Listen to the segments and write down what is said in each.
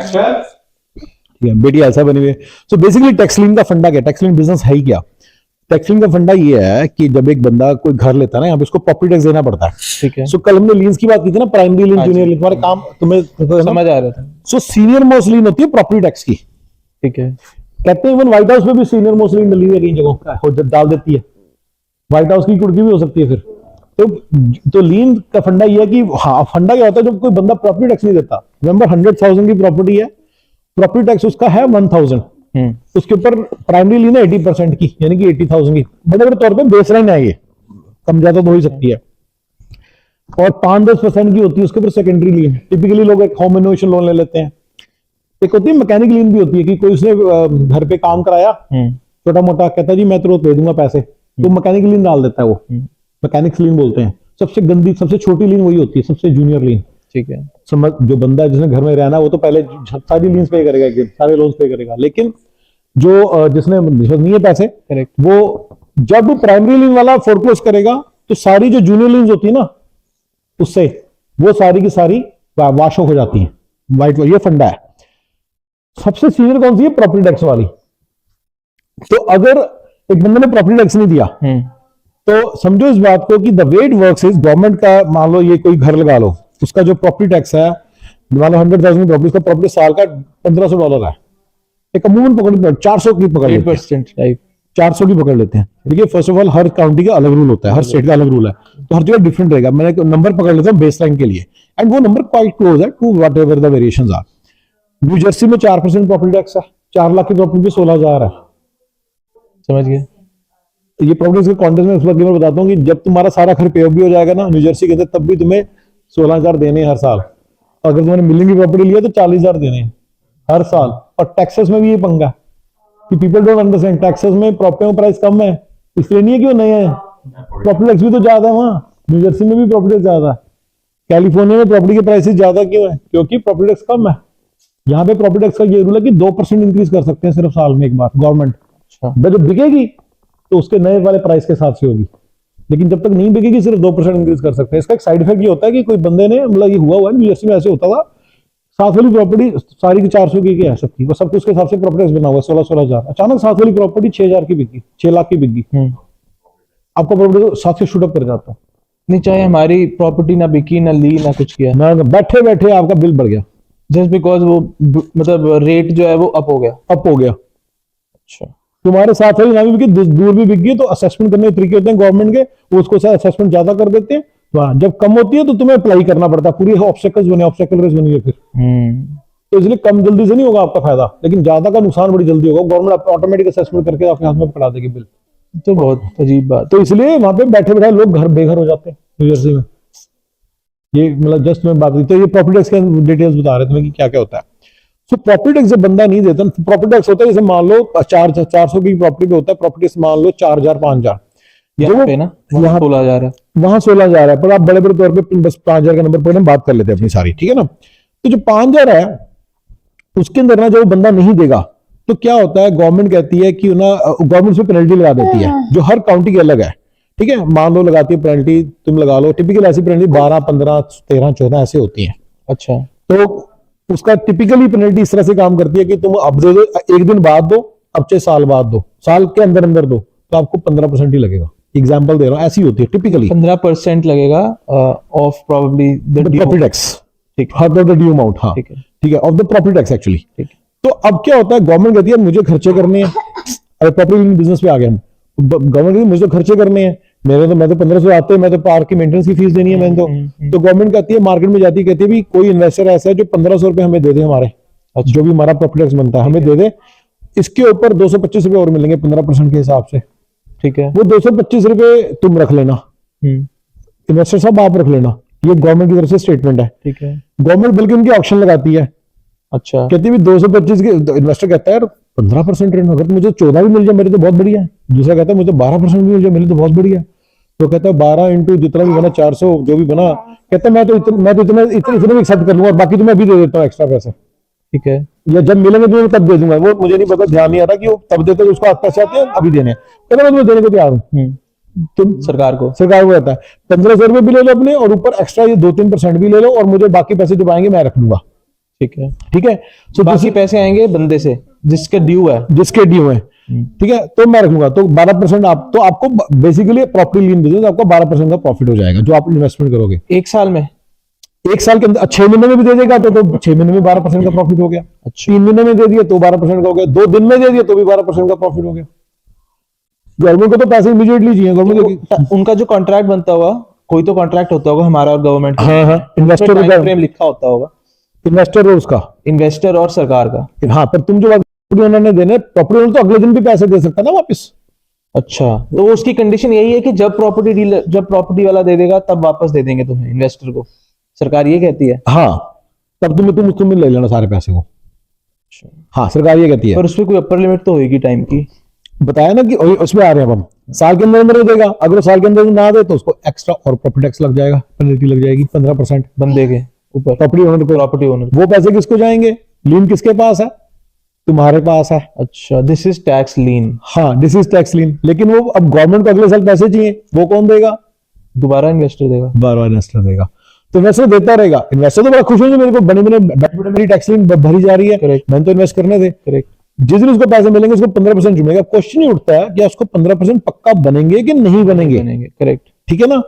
ठीक है, बेटी ऐसा बनी हुई है। सो बेसिकली टैक्स लिंक का फंडा क्या, टैक्स लिंक बिजनेस है ही क्या? टैक्स लिंक का फंडा ये है कि जब एक बंदा कोई घर लेता है ना, यहाँ पे उसको प्रॉपर्टी टैक्स देना पड़ता है। ठीक है। सो कल हमने लीन्स की बात की थी ना, प्राइमरी लीन, जूनियर लीन, तुम्हारे काम तुम्हें समझ आ रहा था। सो सीनियर मोस्ट लीन होती है प्रॉपर्टी टैक्स की। ठीक है। कहते हैं इवन व्हाइट हाउस में भी सीनियर मोस्ट लीन डली है, कई जगहों डाल देती है, व्हाइट हाउस की कुर्की भी हो सकती है फिर। तो लीन का फंडा ये है कि हाँ, फंडा क्या होता है जब कोई बंदा प्रॉपर्टी टैक्स नहीं देता। रिमेंबर 100,000 की प्रॉपर्टी है, प्रॉपर्टी टैक्स उसका है 1,000, उसके ऊपर प्राइमरी लीन है 80% की, यानी कि 80,000 की। बड़े बड़े तौर पे बेस लाइन है, ये कम ज्यादा तो हो ही सकती है। और 5-10% की होती है उसके ऊपर सेकेंडरी लीन। टिपिकली लोग एक होम इनोवेशन लोन ले लेते हैं। एक होती है मैकेनिक लीन भी होती है कि कोई उसने घर पे काम कराया छोटा मोटा, कहता जी मैं तो दे दूंगा पैसे, तो मैकेनिक लीन डाल देता है वो, मैकेनिक्स लीन बोलते हैं। सबसे गंदी सबसे छोटी लीन वही होती है, सबसे जूनियर लीन। ठीक है, समझ, जो बंदा जिसने घर में रहना वो तो पहले सारी लीन्स पे करेगा, एक दिन सारे लोन्स पे करेगा। लेकिन जो जिसने नहीं है पैसे, करेक्ट, वो जब प्राइमरी लीन वाला फोरक्लोज करेगा तो सारी जो जूनियर लीन्स होती है ना, उससे वो सारी की सारी वाश हो जाती है। वाइट, ये फंडा है। सबसे सीनियर कौन सी है? प्रॉपर्टी टैक्स वाली। तो अगर एक बंदे ने प्रॉपर्टी टैक्स नहीं दिया तो समझो इस बात को कि the way it works is, government का मान लो ये कोई घर लगा लो, उसका जो प्रॉपर्टी टैक्स है, मान लो 100,000 की प्रॉपर्टी, उसका प्रॉपर्टी साल का $1,500 है। एक अमूमन पकड़ 400 की पकड़ लेते हैं, 400 की पकड़ लेते हैं। देखिए first of all her county का अलग रूल होता है, हर स्टेट का अलग रूल है, तो हर जगह डिफरेंट रहेगा। मैंने एक नंबर पकड़ लेता हूँ बेस लाइन के लिए, एंड वो नंबर क्वाइट क्लोज है to whatever the variations are. New Jersey में 4% प्रॉपर्टी टैक्स है, 4 लाख की प्रॉपर्टी पे 16,000 है। समझ गए? ये प्रॉपर्टी के कॉन्टेक्स्ट में उस वक्त मैं बताता हूँ कि जब तुम्हारा सारा घर पे भी हो जाएगा ना न्यू जर्सी के अंदर, तब भी तुम्हें 16,000 देने हर साल। अगर तुमने मिलियन की प्रॉपर्टी लिया तो 40,000 देने हर साल। और टैक्सेस में भी ये पंगा कि पीपल डोंट अंडरस्टैंड, टैक्सेस में प्रॉपर्टी प्राइस कम है, इसलिए नहीं है कि वो नए हैं, प्रॉपर्टी टैक्स भी तो ज्यादा है वहां। न्यू जर्सी में भी प्रॉपर्टी ज्यादा है, कैलिफोर्निया में प्रॉपर्टी के प्राइसेस ज्यादा क्यों है? क्योंकि प्रॉपर्टी टैक्स कम है। यहाँ पे प्रॉपर्टी टैक्स का ये रूल है कि 2% इंक्रीज कर सकते हैं सिर्फ साल में एक बार गवर्नमेंट। जब बिकेगी तो उसके नए वाले प्राइस के हिसाब से होगी, लेकिन जब तक नहीं बिकेगी सिर्फ 2% इंक्रीज कर सकते हैं। इसका एक साइड इफेक्ट ये होता है कि कोई बंदे ने, मतलब ये हुआ है न्यू जर्सी में, ऐसे होता था, साथ वाली प्रॉपर्टी सारी की 400 की है सबकी, वो सब कुछ के हिसाब से प्रॉपर्टी टैक्स बना हुआ 16,000। अचानक साथ वाली प्रॉपर्टी 6,000 की बिकी, 6 लाख की बिकी, आपका प्रॉपर्टी तो साथ से शूट अप कर जाता है। नहीं, चाहे हमारी प्रॉपर्टी ना बिकी, ना ली, ना कुछ किया, ना बैठे बैठे आपका बिल बढ़ गया, जस्ट बिकॉज वो मतलब रेट जो है वो अप हो गया। अच्छा, तुम्हारे साथ वाली ना भी बिकी, दूर भी बिक गई, तो असेसमेंट करने के तरीके होते हैं गवर्नमेंट के, वो उसको असेसमेंट ज्यादा कर देते हैं। जब कम होती है तो तुम्हें अप्लाई करना पड़ता है, पूरी ऑब्स्टेकल रेस बनी है फिर। तो इसलिए कम जल्दी से नहीं होगा आपका फायदा, लेकिन ज्यादा का नुकसान बड़ी जल्दी होगा। गवर्नमेंट ऑटोमेटिक असेसमेंट करके आपके हाथ में पकड़ा देगी बिल। तो बहुत अजीब बात। तो इसलिए वहां पे बैठे बैठे लोग घर बेघर हो जाते हैं न्यू जर्सी में। ये मतलब जस्ट मैं बात की, तो ये प्रॉपर्टी टैक्स के डिटेल्स बता रहे थे कि क्या क्या होता है। तो प्रॉपर्टी टैक्स जब बंदा नहीं देता, प्रॉपर्टी टैक्स होता है जैसे मान लो 400 की प्रॉपर्टी पे होता है प्रॉपर्टी टैक्स, मान लो 4,000 5,000 यहाँ पे ना, वहाँ 16,000 है, वहां 16,000 है, पर आप बड़े बड़े तौर पे बस 5,000 का नंबर पर हम बात कर लेते हैं अपनी सारी, ठीक है ना। तो जो 5,000 है उसके अंदर ना जो बंदा नहीं देगा तो क्या होता है, गवर्नमेंट कहती है कि ना, गवर्नमेंट से पेनल्टी लगा देती है जो हर काउंटी की अलग है, ठीक है। मान लो लगाती है पेनल्टी, तुम लगा लो, टिपिकल ऐसी पेनल्टी 12, 15, 13, 14 ऐसे होती है। अच्छा, तो उसका टिपिकली पेनल्टी इस तरह से काम करती है कि तुम अब दे दो, एक दिन बाद दो, अब चाहे साल बाद दो, साल के अंदर अंदर दो, तो आपको 15% ही लगेगा। एग्जाम्पल दे रहा हूं, ऐसी होती है टिपिकली 15% लगेगा of probably the property tax, ठीक है, द ड्यू अमाउंट, हाँ ठीक है, of the property tax actually. तो अब क्या होता है, गवर्नमेंट कहती है मुझे खर्चे करने हैं, अरे प्रॉपर्टी बिजनेस पे आ गए हम, गवर्नमेंट कहती है मुझे तो खर्चे करने हैं, मैं तो 1500 आते हैं, मैं तो पार्क की मेंटेनेंस की फीस देनी है मैंने तो गवर्नमेंट कहती है, मार्केट में जाती है, कहती है भी कोई इन्वेस्टर ऐसा है जो 1,500 रुपए हमें दे दे, हमारे जो भी हमारा प्रॉपर्टी टैक्स बनता है हमें दे दे, इसके ऊपर 225 रुपए और मिलेंगे 15% के हिसाब से, ठीक है। वो 225 रुपए तुम रख लेना, इन्वेस्टर साहब आप रख लेना, ये गवर्नमेंट की तरफ से स्टेटमेंट है, ठीक है। गवर्नमेंट बल्कि उनकी ऑप्शन लगाती है, अच्छा, कहती है 225 के, इन्वेस्टर कहता है 15% रेट, अगर मुझे 14 भी मिल जाए मेरे तो बहुत बढ़िया है, दूसरा कहता है मुझे 12% भी मिल जाए मेरे तो बहुत बढ़िया है, तो कहता है 12 इंटू जितना भी बना 400 जो भी बना, कहता है मैं तो इतने भी एक्सेप्ट कर लूंगा, बाकी तो मैं अभी दे देता हूँ एक्स्ट्रा पैसे, ठीक है, या जब मिलेंगे तो मैं तब दे दूंगा, वो मुझे नहीं पता, ध्यान नहीं आ रहा कि वो तब देते उसको आप पैसे आते हैं अभी देने, कहता मैं तुम्हें देने को तैयार हूँ, तुम सरकार को कहता है 1,500 रुपए भी ले लो अपने, और ऊपर एक्स्ट्रा ये 2-3% भी ले लो, और मुझे बाकी पैसे जो आएंगे मैं रख लूंगा, ठीक है। ठीक है। सो बाकी पैसे आएंगे बंदे से जिसके ड्यू है। जिसके ड्यू है, ठीक है, तो मैं रखूंगा तो 12% आप, तो आपको बेसिकली प्रॉपर्टी लीन बिजनेस आपको 12% का प्रॉफिट हो जाएगा जो आप इन्वेस्टमेंट करोगे 1 साल में। 1 साल के अंदर। 6 महीने में भी दे देगा तो 6 महीने में 12% का प्रॉफिट हो गया। अच्छा। 3 महीने में दे दिया तो 12% का हो गया। 2 दिन में दे दिया तो भी 12% का प्रॉफिट हो गया। गवर्नमेंट को तो पैसे इमीडिएटली चाहिए। गवर्नमेंट उनका जो कॉन्ट्रैक्ट बनता होगा, कोई तो कॉन्ट्रैक्ट होता होगा हमारा और गवर्नमेंट का। हाँ हाँ, इन्वेस्टर टाइम फ्रेम लिखा होता होगा, इन्वेस्टर और उसका, इन्वेस्टर और सरकार का। हाँ, पर तुम जो प्रॉपर्टी ओनर ने देने, प्रॉपर्टी ओनर तो अगले दिन भी पैसे दे सकता है ना वापस। अच्छा, तो उसकी कंडीशन यही है कि जब प्रॉपर्टी डीलर, जब प्रॉपर्टी वाला दे देगा तब वापस दे देंगे तुम्हें, इन्वेस्टर को, सरकार ये कहती है। हाँ, तब तुम ले लेना सारे पैसे को। हाँ, सरकार ये कहती है। पर उसमें कोई अपर लिमिट तो होगी टाइम की। बताया ना कि उसमें आ रहे हैं हम, साल के अंदर अंदर देगा। अगर साल के अंदर ना दे तो उसको एक्स्ट्रा और प्रॉपर्टी टैक्स लग जाएगा, पेनल्टी लग जाएगी 15% बंदे के ऊपर, प्रॉपर्टी ओनर को। Property owner. वो पैसे किसको जाएंगे? लीन किसके पास है? तुम्हारे पास है। अच्छा, दिस इज टैक्स लीन। हाँ, दिस इज टैक्स लीन। लेकिन वो अब गवर्नमेंट को अगले साल पैसे चाहिए, वो कौन देगा? दोबारा इन्वेस्टर देगा। बार इन्वेस्टर देगा। तो इन्वेस्टर देता रहेगा। इन्वेस्टर तो बड़ा खुश होंगे, मेरे को बने बने बैठे मेरी टैक्स लीन भरी जा रही है, करेक्ट। मैंने तो इन्वेस्ट करने थे। करेक्ट। जिस दिन उसको पैसे मिलेंगे उसको 15% जुड़ेगा। क्वेश्चन ही उठता है कि उसको 15% पक्का बनेंगे कि नहीं बनेंगे। करेक्ट। ठीक है ना।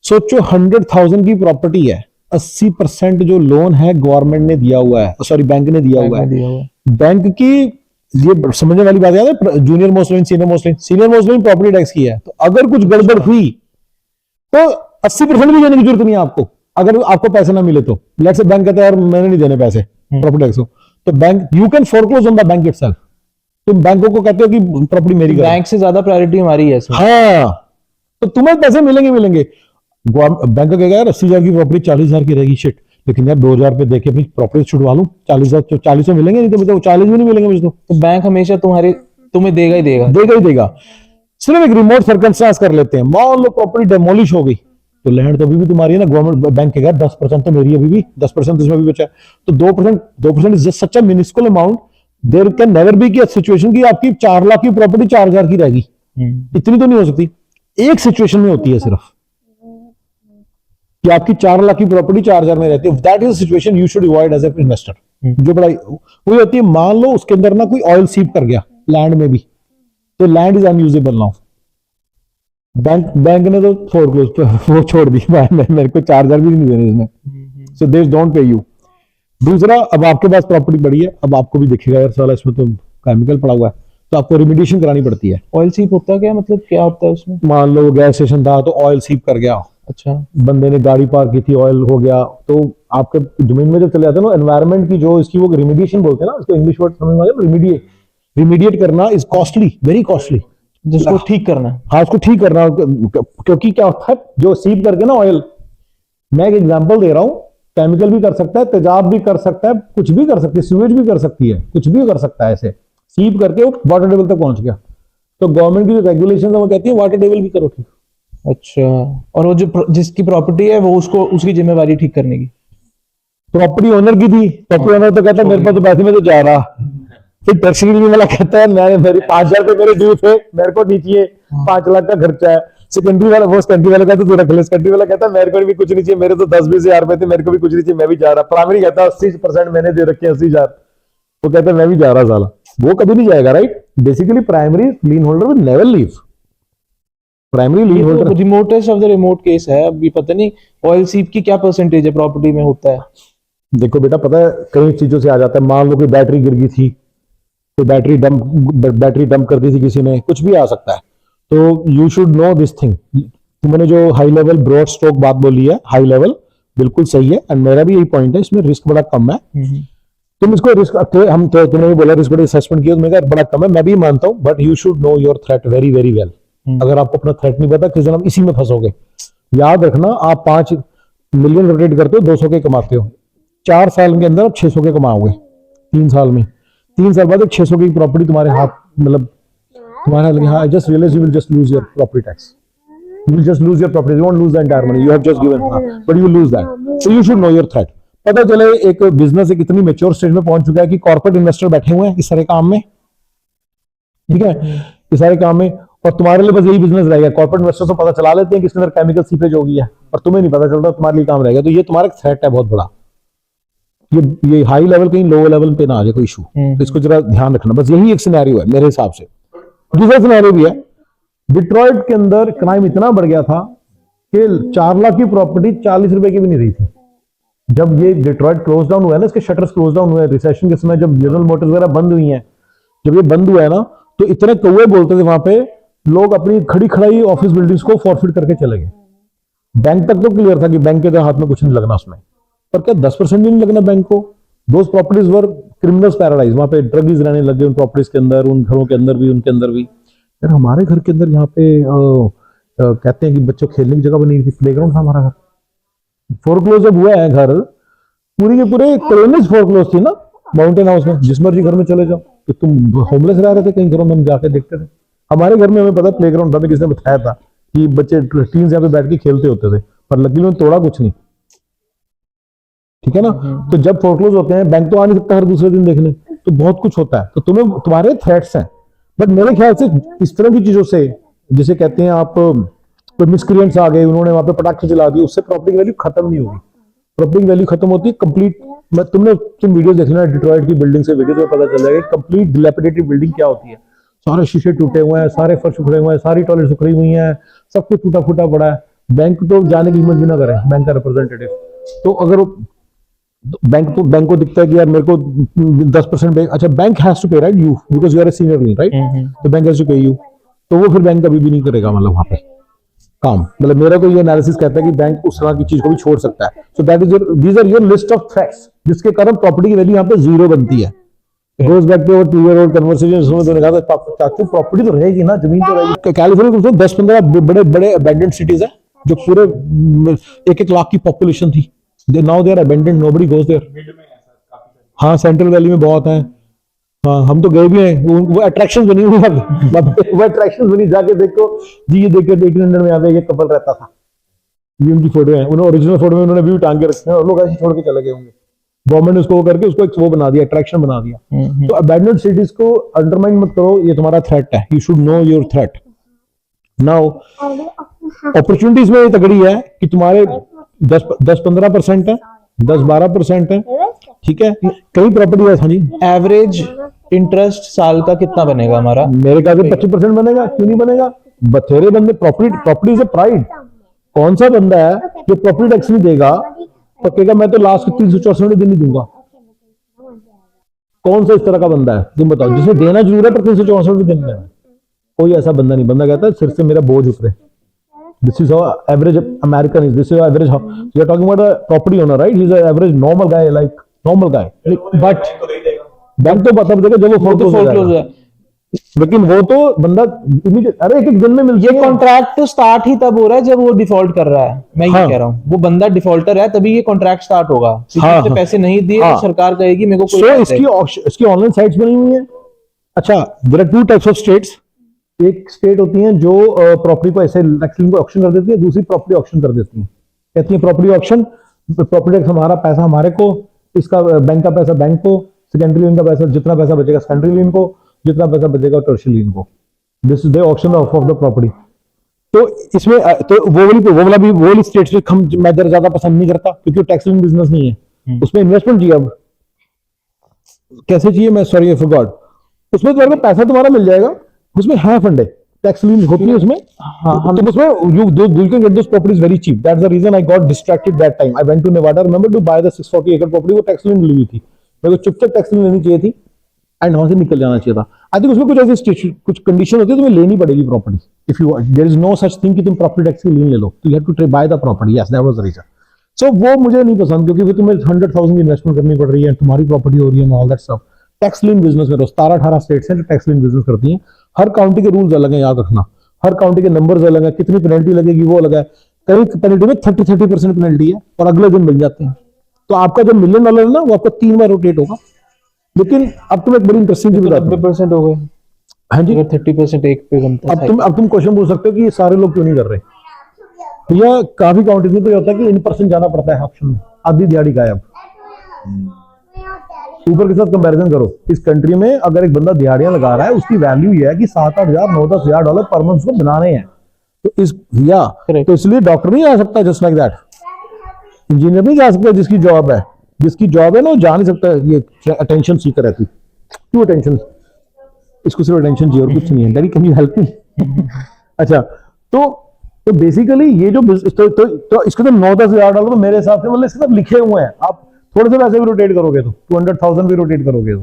सोचो 100,000 की प्रॉपर्टी है, 80% जो लोन है गवर्नमेंट ने दिया हुआ है, सॉरी बैंक ने दिया हुआ है। बैंक की ये समझने वाली बात याद है, junior most loan, senior most loan. Senior most loan property tax की है, तो अगर कुछ गड़बड़ हुई तो 80% भी देने की जरूरत नहीं है आपको। अगर आपको पैसे ना मिले तो लेट्स से बैंक कहता है यार मैंने नहीं देने पैसे प्रॉपर्टी टैक्स को, तो bank, you can foreclose on the bank itself. तुम बैंकों को कहते हो कि प्रॉपर्टी मेरी करो। बैंक से ज्यादा प्रायोरिटी हमारी है इसमें। हाँ, तो तुम्हें पैसे मिलेंगे। बैंक कहेगा यार 80,000 की प्रॉपर्टी 40,000 की रहेगी, शिट, लेकिन यार 2,000 पे देके अपनी प्रॉपर्टी छुड़वा लूं, 40,000 40 मिलेंगे, नहीं तो 40 भी नहीं मिलेंगे मुझे तो बैंक हमेशा तुम्हें देगा ही देगा। सिर्फ एक रिमोट सर्कमस्टेंस कर लेते हैं। मान लो प्रॉपर्टी डेमोलिश हो गई तो लैंड तो अभी भी तुम्हारी है ना। गवर्नमेंट बैंक कहेगा 10% तो मेरी, अभी भी 10% इसमें भी बचा है, तो 2% is just such a minuscule amount. There can never be की सिचुएशन की आपकी 4 लाख की प्रॉपर्टी 4,000 की रहेगी। इतनी तो नहीं हो सकती। एक सिचुएशन में होती है सिर्फ कि आपकी 4 लाख की प्रॉपर्टी 4,000 में रहती है। That is situation you should avoid as a investor. जो बड़ा वही होती है, मान लो उसके अंदर ना कोई ऑयल सीप कर गया लैंड में भी, तो land is unusable now. Bank ने तो वो छोड़ दी, मेरे को 4,000 भी नहीं देने इसमें, सो दे डोंट पे यू। दूसरा, अब आपके पास प्रॉपर्टी बड़ी है, अब आपको भी दिखेगा यार साला इसमें तो केमिकल पड़ा हुआ है, तो आपको रिमीडिएशन करानी पड़ती है। ऑयल सीप होता है क्या, मतलब क्या होता है उसमें? मान लो गैस स्टेशन था तो ऑयल सीप कर गया। अच्छा। बंदे ने गाड़ी पार्क की थी, ऑयल हो गया, तो आपके जमीन में जब चले जाते हैं ना, एनवायरनमेंट की जो इसकी वो रिमीडिएशन बोलते हैं ना, इसको इंग्लिश वर्ड समझ में आ गया, रिमीडिएट करना इज कॉस्टली, वेरी कॉस्टली। जिसको ठीक करना, हाँ, उसको ठीक करना, क्योंकि क्या होता है जो सीप करके ना ऑयल, मैं एक एग्जांपल दे रहा हूं, केमिकल भी कर सकता है, तेजाब भी कर सकता है, कुछ भी कर सकती है, सीवेज भी कर सकती है, कुछ भी कर सकता है। ऐसे सीप करके वो वाटर टेबल तक पहुंच गया, तो गवर्नमेंट की जो रेगुलेशन है वो कहती है वाटर टेबल भी करो ठीक। अच्छा, और वो जो जिसकी प्रॉपर्टी है वो उसको, उसकी जिम्मेवारी ठीक करने की। प्रॉपर्टी ओनर की थी, प्रॉपर्टी ओनर तो कहता है मेरे पास तो पैसे में तो जा रहा। फिर टर्शरी वाला कहता है मेरी 5,000 रुपए मेरे ड्यू थे, मेरे को नहीं चाहिए, 5 लाख का खर्चा है। सेकेंडरी वाला, वो सेकेंडरी वाला कहता है तू रख ले। सेकेंडरी वाला कहता है मेरे को भी कुछ नहीं चाहिए, मेरे तो 10-20 हजार रुपए थे, मेरे को भी कुछ नहीं चाहिए, मैं भी जा रहा। प्राइमरी कहता है 80% मैंने दे रखे 80,000, वो कहता है मैं भी जा रहा साला। वो कभी नहीं जाएगा, right. Basically primary lean holder will never leave. Primary lean holder remotest of the remote case है। अभी पता नहीं ऑयल सीप की क्या परसेंटेज है प्रॉपर्टी में होता है। देखो बेटा, पता है कई चीजों से आ जाता है। मान लो कोई बैटरी गिर गई थी, तो बैटरी डंप कर दी थी किसी ने, कुछ भी आ सकता है। तो you should know this thing. तुमने जो हाई लेवल ब्रॉड स्ट्रोक बात बोली है, हाई लेवल बिल्कुल सही है, एंड मेरा भी यही पॉइंट है, इसमें रिस्क बड़ा कम है। तुम इसको रिस्क, हम तो तुमने भी बोला रिस्क बड़ा असेसमेंट किया, तो बड़ा कम है, मैं भी मानता हूं, but you should know your threat very very well. अगर आपको अपना थ्रेट नहीं पता, किस दिन आप इसी में फंसोगे। याद रखना, आप 5 मिलियन रोटेट करते हो, 200 के कमाते हो, 4 साल के अंदर आप 600 के कमाओगे। 3 साल में, 3 साल बाद 600 की प्रॉपर्टी तुम्हारे हाथ, मतलब तुम्हारे हाथ लगे। हाँ, just realise you will just lose your property tax, you will just lose your property, you won't lose the entire money you have just given, but you will lose that, so you should know your threat। पता चले एक business एक इतनी mature stage में पहुंच चुका है कि कॉर्पोरेट इन्वेस्टर बैठे हुए हैं इस सारे काम में, ठीक है, इस सारे काम में, और तुम्हारे लिए बस यही बिजनेस रहेगा। कॉर्पोरेट इन्वेस्टर को पता चला लेते हैं कि इसके अंदर केमिकल सीपेज हो गई है, और तुम्हें नहीं पता चलता, तुम्हारे लिए काम रहेगा। तो ये तुम्हारा थ्रेट है बहुत बड़ा। ये हाई लेवल कहीं लो लेवल पे ना आ जाए कोई इशू, तो इसको जरा ध्यान रखना, बस यही एक सिनेरियो है मेरे हिसाब से। दूसरा सिनेरियो भी है, डिट्रॉइट के अंदर क्राइम इतना बढ़ गया था कि 4 लाख की प्रॉपर्टी 40 रुपए की भी नहीं रही थी। जब ये डिट्रॉइट क्लोज डाउन हुआ है ना, इसके शटर्स क्लोज डाउन हुए रिसेशन के समय, जब जनरल मोटर्स वगैरह बंद हुई हैं, जब ये बंद हुआ है ना, तो इतने कौवे बोलते थे वहां पे, लोग अपनी खड़ी खड़ाई ऑफिस बिल्डिंग्स को फॉरफिट करके चले गए। बैंक तक तो क्लियर था कि बैंक के हाथ में कुछ नहीं लगना उसमें, पर क्या 10% भी नहीं लगना बैंक को। Those properties were criminals paradise, वहां पे ड्रग्स रहने लगे उन प्रॉपर्टीज के अंदर, उन घरों के अंदर भी, उनके अंदर भी। यार हमारे घर के अंदर यहाँ पे कहते हैं कि बच्चों खेलने की जगह बनी थी, प्लेग्राउंड था हमारा घर। फोरक्लोज जब हुआ है घर, पूरी के पूरे कॉलोनीज फोरक्लोज थी ना माउंटेन हाउस में, जिस मर्जी घर में चले जाओ। तो तुम होमलेस रह रहे थे कहीं घरों में, हम जाके देखते थे। हमारे घर में हमें पता प्लेग्राउंड था, किसने बताया था कि बच्चे टीन्स यहाँ पे बैठ के खेलते होते थे, पर लकीली में तोड़ा कुछ नहीं, ठीक है ना। तो जब फोरक्लोज होते हैं, बैंक तो आ नहीं सकता हर दूसरे दिन देखने, तो बहुत कुछ होता है। तो तुम्हें तुम्हारे थ्रेट्स हैं, बट मेरे ख्याल से इस तरह की चीजों से, जिसे कहते हैं आप, कोई मिसक्रिएंट्स आ गए, उन्होंने वहां पे पटाखे चला दिए, उससे प्रॉपर्टी की वैल्यू खत्म नहीं होगी। प्रॉपर्टी की वैल्यू खत्म होती है कंप्लीट। तुम वीडियो देख लेना डिट्रॉइट की बिल्डिंग से, वीडियो में पता चल जाएगा कंप्लीट डिलैपिडेटेड बिल्डिंग क्या होती है। सारे शीशे टूटे हुए हैं, सारे फर्श उखड़े हुए हैं, सारी टॉयलेट उखड़ी हुई हैं, सब कुछ टूटा फूटा पड़ा है। बैंक तो जाने की हिम्मत भी ना करे, बैंक का रिप्रेजेंटेटिव। तो अगर बैंक को दिखता है कि यार मेरे को 10% अच्छा, bank has to pay, right, you, because you are a senior lien, right, तो bank has to pay you. तो वो फिर बैंक कभी भी नहीं करेगा, मतलब वहां पे काम। मतलब मेरा तो ये एनालिसिस कहता है कि बैंक उस तरह की चीज को भी छोड़ सकता है। So that is these are your list of threats, जिसके कारण प्रॉपर्टी की वैल्यू यहाँ पे 0 बनती है। Goes back to 2 year old conversation, उसमें तो कहा था चाचू प्रॉपर्टी तो रहेगी ना, जमीन तो रहेगी। कैलिफोर्निया में 10-15 बड़े बड़े अबैंडन्ड सिटीज है, जो पूरे 1-1 लाख की पॉपुलेशन थी। Now they are abandoned, nobody goes there. हाँ, सेंट्रल वैली में बहुत है। हाँ, हम तो गए भी हैं, वो अट्रैक्शन बनी हुई है, वो अट्रैक्शन बनी, जाके देखो जी। ये देखो 1800 में यहाँ पे एक कपल रहता था, ये उनकी फोटो है, उन्होंने ओरिजिनल फोटो में उन्होंने व्यू टांग के रखे हैं, और लोग ऐसे छोड़ के चले गए होंगे। गवर्नमेंट ने उसको करके उसको एक वो बना दिया, अट्रैक्शन बना दिया। तो अबैंडन्ड सिटीज को अंडरमाइन मत करो, ये तुम्हारा थ्रेट है, you should know your threat. Now opportunities में ये तगड़ी है कि तुम्हारे 10-15% है, 10-12% है, ठीक है। कई प्रॉपर्टी है। हाँ जी, एवरेज इंटरेस्ट साल का कितना बनेगा हमारा? मेरे ख्याल से 25% बनेगा, क्यों नहीं बनेगा। बथेरे बंदे, प्रॉपर्टी इज ए प्राइड। कौन सा बंदा है जो प्रॉपर्टी टैक्स नहीं देगा, पक्केगा मैं तो लास्ट 364 दिन ही दूंगा? कौन सा इस तरह का बंदा है, तुम बताओ, जिसे देना जरूर है पर 364 दिन में? कोई ऐसा बंदा नहीं। बंदा कहता है सिर से मेरा बोझ उतरे। This is how average American is. This is how average. You are talking about a property owner, right? He's an average normal guy, like normal guy. But bank तो पता देगा जब वो फोरक्लोज है, लेकिन वो तो बंदा अरे एक दिन में मिल। ये कॉन्ट्रैक्ट तो स्टार्ट ही तब हो रहा है जब वो डिफॉल्ट कर रहा है। मैं ये कह रहा हूँ, वो बंदा डिफॉल्टर है तभी ये कॉन्ट्रैक्ट स्टार्ट होगा। उसने पैसे नहीं दिए तो सरकार कहेगी मेरे को कोई। इसकी ऑनलाइन साइट्स बनी हुई है। अच्छा, there are 2 types of states. एक स्टेट होती है जो प्रॉपर्टी को ऐसे टैक्स ऑक्शन कर देती है, दूसरी प्रॉपर्टी ऑक्शन कर देती है। कहती है प्रॉपर्टी ऑक्शन, प्रॉपर्टी टैक्स हमारा पैसा हमारे को, इसका बैंक का पैसा बैंक को, सेकेंडरी लीन का पैसा, जितना पैसा बचेगा सेकेंडरी लीन को, जितना पैसा बचेगा टर्शियरी लीन को। This is the auction of the property. तो इसमें तो वो वाली स्टेट्स मैं ज्यादा पसंद नहीं करता, क्योंकि टैक्स लीन बिजनेस नहीं है, उसमें इन्वेस्टमेंट चाहिए। अब कैसे चाहिए, मैं सॉरी आई फॉरगॉट। उसमें तुम्हारे को पैसा तुम्हारा मिल जाएगा, उसमें है फंडे, टैक्स लीन होती है उसमें। तुम उसमें you can get those properties very cheap. That's the reason I got distracted that time. I went to Nevada, remember, to buy the 640 acre property. वो टैक्स लीन ली हुई थी, मेरे को चुपचाप टैक्स लीन लेनी चाहिए थी एंड वहां से निकल जाना चाहिए था। आई थिंक उसमें कुछ ऐसी कुछ कंडीशन होती है, तुम्हें लेनी पड़ेगी property. If you there is no such thing कि तुम प्रॉपर्टी टैक्स की लीन ले लो, तो you have to buy the property. Yes, that was the reason. So वो मुझे नहीं पसंद, क्योंकि फिर तुम्हें 100,000 की इन्वेस्टमेंट करनी पड़ रही है, तुम्हारी प्रॉपर्टी हो रही है, all that stuff. Tax lean business में 17-18 स्टेट्स हैं जो टैक्स लीन बिजनेस करती हैं। हर काउंटी के रूल्स अलग हैं, याद रखना। हर काउंटी के नंबर्स अलग हैं, कितनी पेनल्टी लगेगी वो अलग है। कई पेनल्टी में 30% पेनल्टी है और अगले दिन मिल जाते हैं। तो आपका जो $1 मिलियन है ना, वो आपका 3 बार रोटेट होगा। लेकिन अब तुम एक बड़ी इंटरेस्टिंग चीज बताता हूं। 90% हो गए। हाँ जी, 30% एक पे बनता है। अब तुम क्वेश्चन पूछ सकते हो कि ये सारे लोग क्यों नहीं कर रहे। भैया काफी काउंटीज में तो होता है कि इन पर्सन जाना पड़ता है ऑप्शन में, आधी दिहाड़ी गायब। ऊपर के साथ कंपैरिजन करो, इस कंट्री में अगर एक बंदा दिहाड़ियां लगा रहा है, उसकी वैल्यू ये है कि $7-8 हज़ार $9-10 हज़ार डॉलर पर मंथ को बनाने हैं। तो इस तो इसलिए डॉक्टर नहीं आ सकता जस्ट लाइक दैट, इंजीनियर नहीं जा सकता जिसकी जॉब है, जिसकी जॉब है ना वो जा नहीं सकता, ये अटेंशन सीकर रहती। क्यों अटेंशन? इसको सिर्फ अटेंशन चाहिए और कुछ नहीं है। Daddy can you help me? अच्छा, तो बेसिकली ये जो तो इसके तो 9-10 हज़ार डालो, तो मेरे हिसाब से मतलब इसके सब लिखे हुए हैं। आप थोड़े से पैसे भी रोटेट करोगे तो 200,000 भी रोटेट करोगे तो